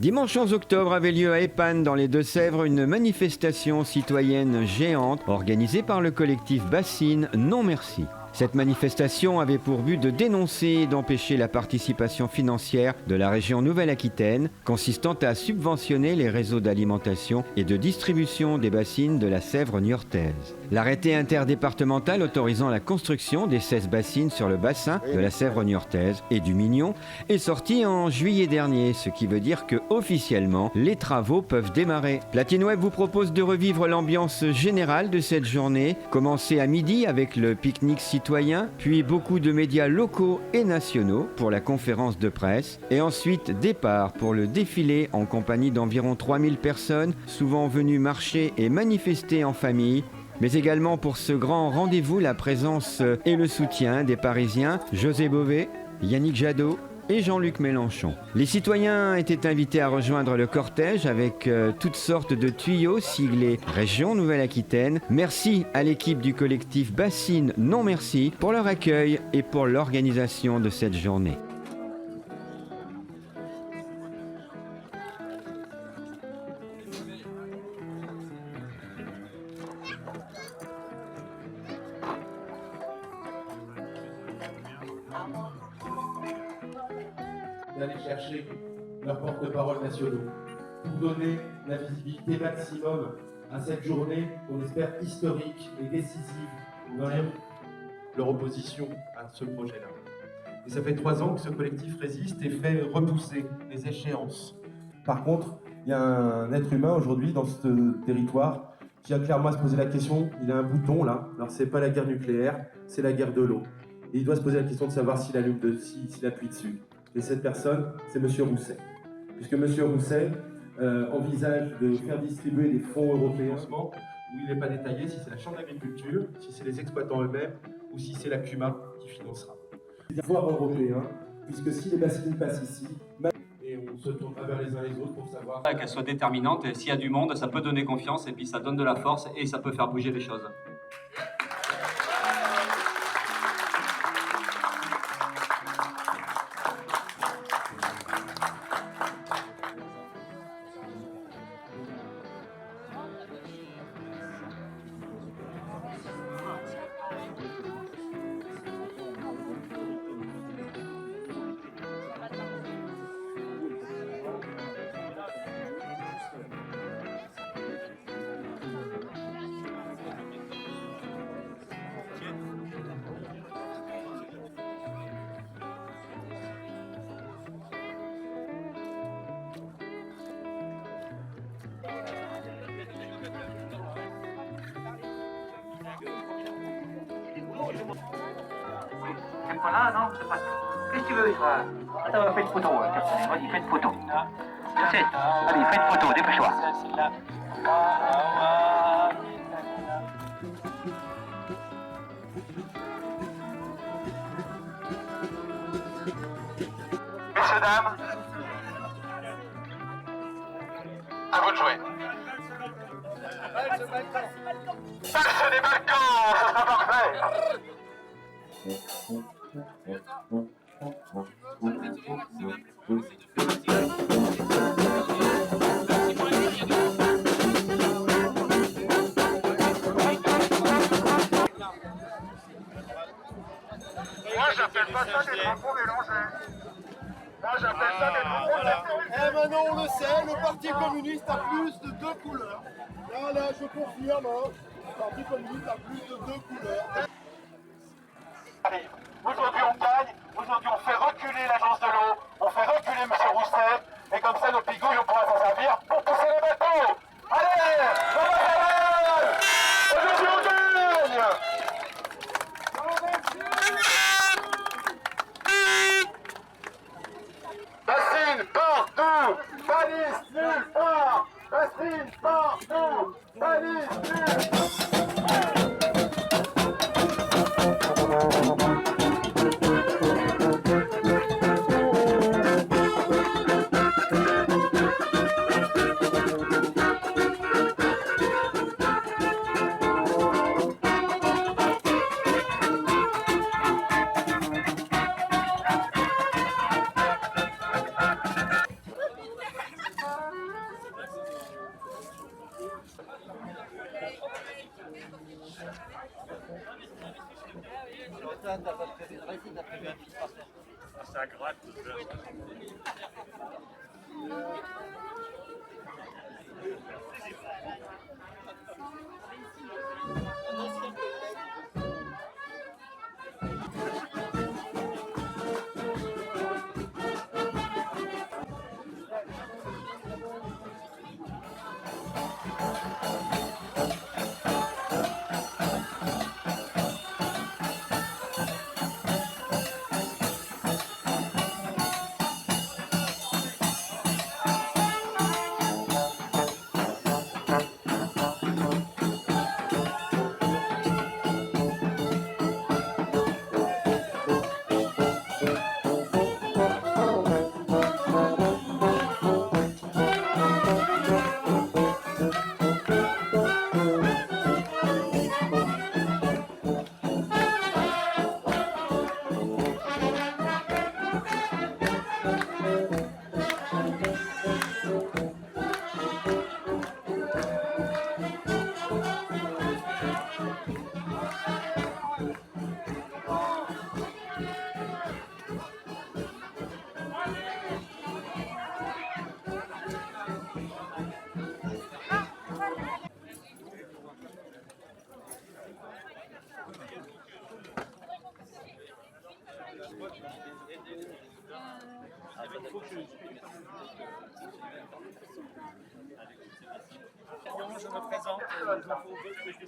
Dimanche 11 octobre avait lieu à Épanne, dans les Deux-Sèvres, une manifestation citoyenne géante organisée par le collectif Bassine Non Merci. Cette manifestation avait pour but de dénoncer et d'empêcher la participation financière de la région Nouvelle-Aquitaine, consistant à subventionner les réseaux d'alimentation et de distribution des bassines de la Sèvre niortaise. L'arrêté interdépartemental autorisant la construction des 16 bassines sur le bassin de la Sèvre niortaise et du Mignon est sorti en juillet dernier, ce qui veut dire que officiellement les travaux peuvent démarrer. Platine Web vous propose de revivre l'ambiance générale de cette journée, commencée à midi avec le pique-nique citoyen, puis beaucoup de médias locaux et nationaux pour la conférence de presse, et ensuite départ pour le défilé en compagnie d'environ 3000 personnes, souvent venues marcher et manifester en famille, mais également pour ce grand rendez-vous la présence et le soutien des Parisiens José Bové, Yannick Jadot et Jean-Luc Mélenchon. Les citoyens étaient invités à rejoindre le cortège avec toutes sortes de tuyaux siglés Région Nouvelle-Aquitaine. Merci à l'équipe du collectif Bassine Non Merci pour leur accueil et pour l'organisation de cette journée. D'aller chercher leurs porte-parole nationaux pour donner la visibilité maximum à cette journée qu'on espère historique et décisive dans leur opposition à ce projet-là. Et ça fait 3 ans que ce collectif résiste et fait repousser les échéances. Par contre, il y a un être humain aujourd'hui dans ce territoire qui a clairement à se poser la question, il a un bouton là, alors c'est pas la guerre nucléaire, c'est la guerre de l'eau. Et il doit se poser la question de savoir s'il appuie dessus. Et cette personne, c'est M. Rousset. Puisque M. Rousset envisage de faire distribuer des fonds européens où il n'est pas détaillé si c'est la Chambre d'agriculture, si c'est les exploitants eux-mêmes ou si c'est la CUMA qui financera. Des fonds européens, puisque si les bassines passent ici, et on se tourne vers les uns les autres pour savoir... Qu'elle soit déterminante, et s'il y a du monde, ça peut donner confiance et puis ça donne de la force et ça peut faire bouger les choses. C'est pas là, non? C'est pas... Qu'est-ce que tu veux, toi? Attends, fais une photo, vas-y, fais une photo. C'est... Allez, fais une photo, dépêche-toi. Messieurs, dames, à vous de jouer. Passe les balcons, ça sera parfait. Moi j'appelle pas ça des drapeaux mélangés. Moi j'appelle ça des drapeaux mélangés. Eh maintenant on le sait, le Parti communiste a plus de 2 couleurs. Là, je confirme, hein, le Parti communiste a plus de 2 couleurs. Allez, aujourd'hui on gagne, aujourd'hui on fait reculer l'agence de l'eau, on fait reculer M. Rousset, et comme ça nos pigouilles on pourra s'en servir pour pousser les bateaux. Allez, aujourd'hui on gagne. Bassine partout, balise nulle part. Bassine partout, balise nulle part. Martin, t'as pas prévu de répit, t'as prévu un petit parterre. Ah, ça gratte. Je me présente,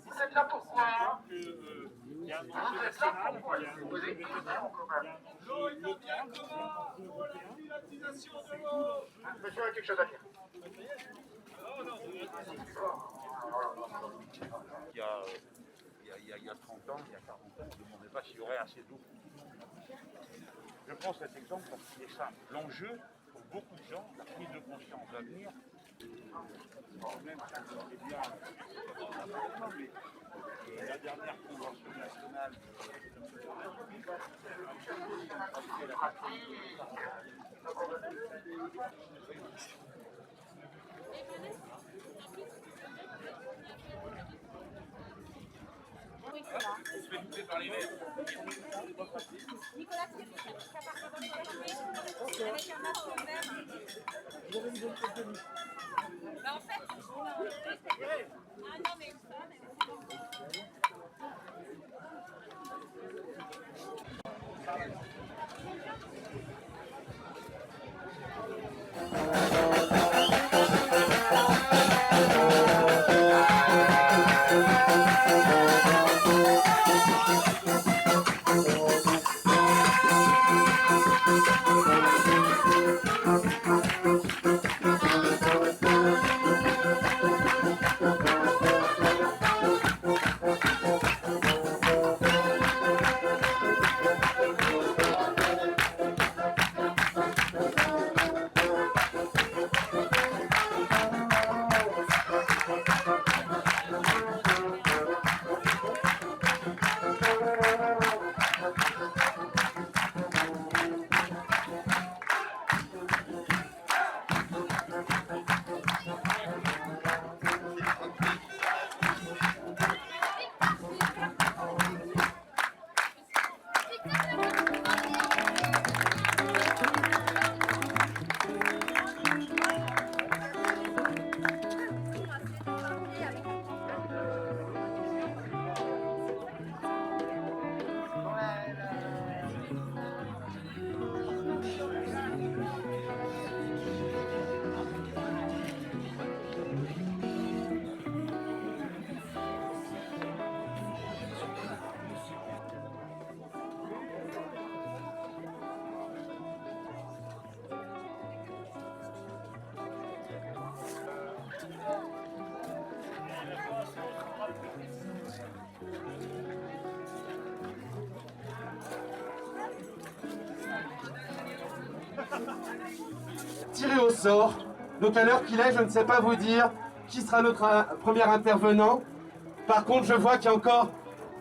Vous êtes là pourquoi? il y a un Vous êtes là pourquoi? Vous écoutez quand même. L'eau, il va bien comment pour la privatisation de l'eau. Monsieur a quelque chose à dire. Il y a 30 ans, il y a 40 ans, on ne demandait pas s'il y aurait assez d'eau. Je prends cet exemple parce qu'il est simple. L'enjeu, pour beaucoup de gens, la prise de conscience à venir, même si on est bien, mais la dernière convention nationale Je vais couper par les verres. Nicolas, c'est vous qui a parlé avec un masque vert. En fait, ah non, mais tiré au sort. Donc à l'heure qu'il est, je ne sais pas vous dire qui sera notre premier intervenant. Par contre, je vois qu'il y a encore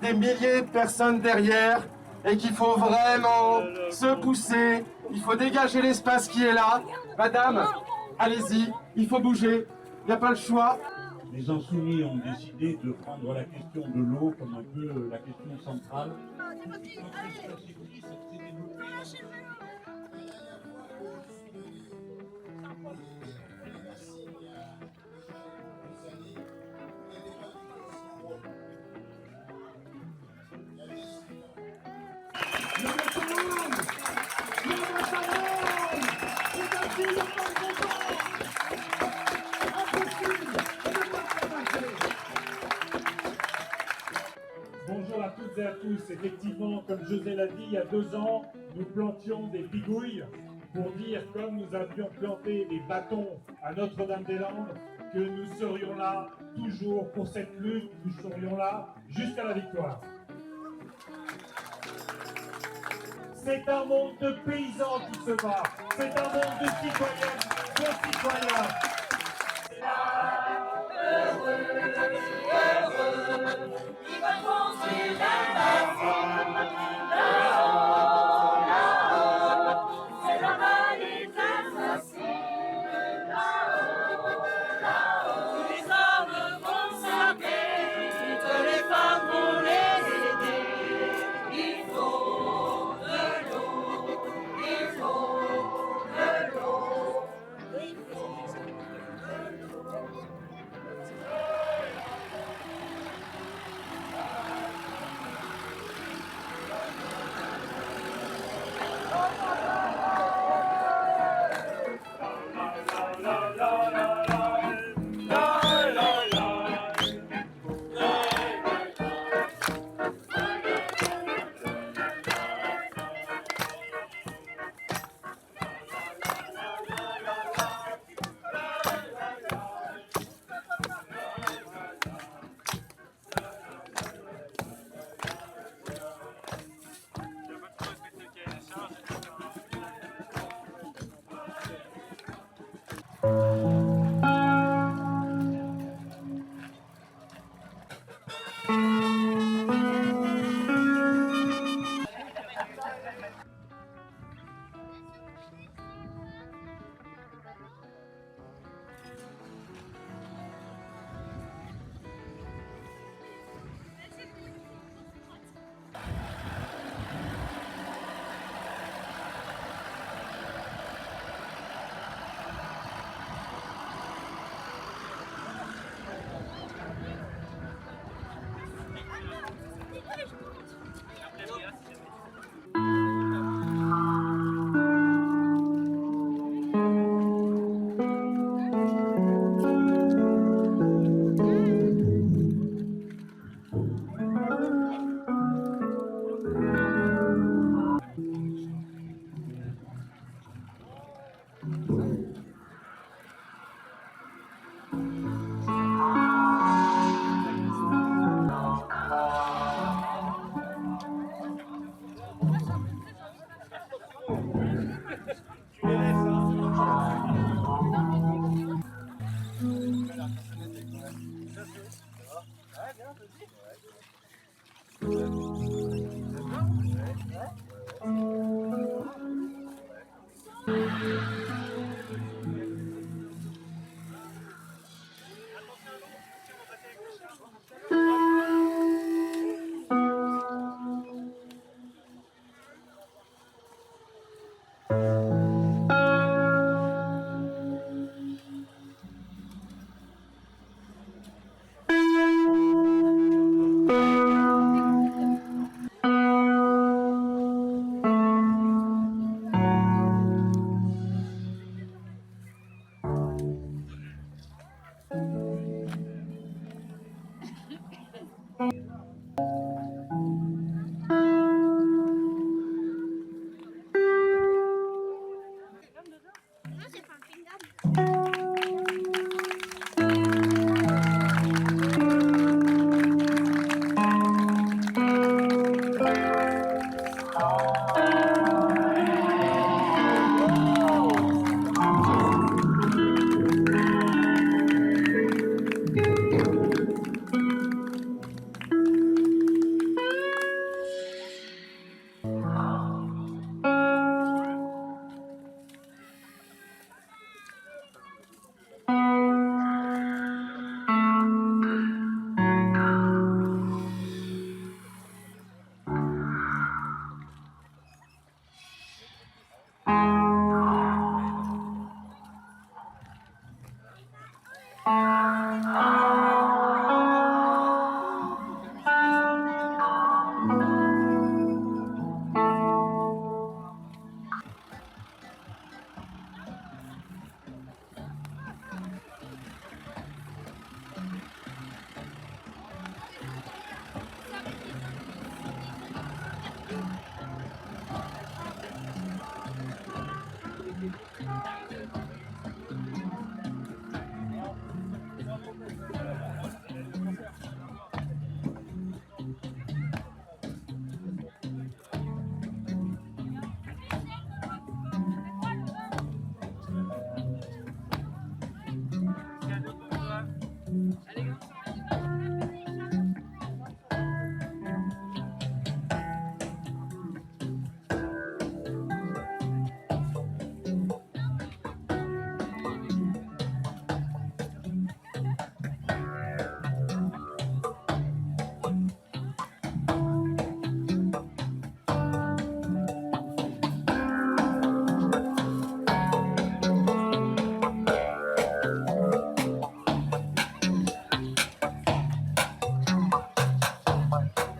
des milliers de personnes derrière et qu'il faut vraiment se pousser. Il faut dégager l'espace qui est là. Madame, allez-y, il faut bouger. Il n'y a pas le choix. les insoumis ont décidé de prendre la question de l'eau comme un peu la question centrale. Bonjour à toutes et à tous. Effectivement, comme José l'a dit, il y a 2 ans, nous plantions des pigouilles pour dire, comme nous avions planté des bâtons à Notre-Dame-des-Landes, que nous serions là toujours pour cette lutte, nous serions là jusqu'à la victoire. C'est un monde de paysans qui se bat, c'est un monde de citoyennes, de citoyens. Qui va construire la nation là-haut, là-haut, c'est la manifestation là-haut, là-haut. Tous les hommes vont s'appeler, toutes les femmes vont les aider. Il faut de l'eau, il faut de l'eau, il faut de l'eau.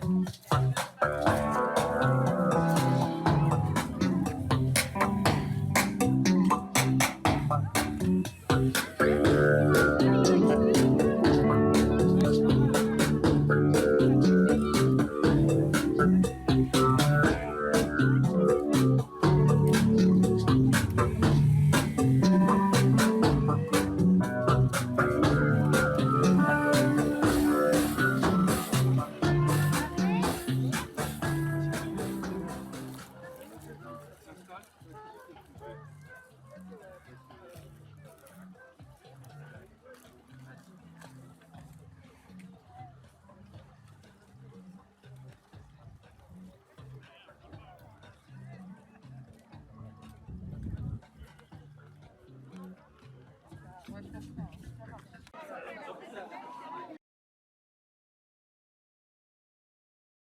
Merci.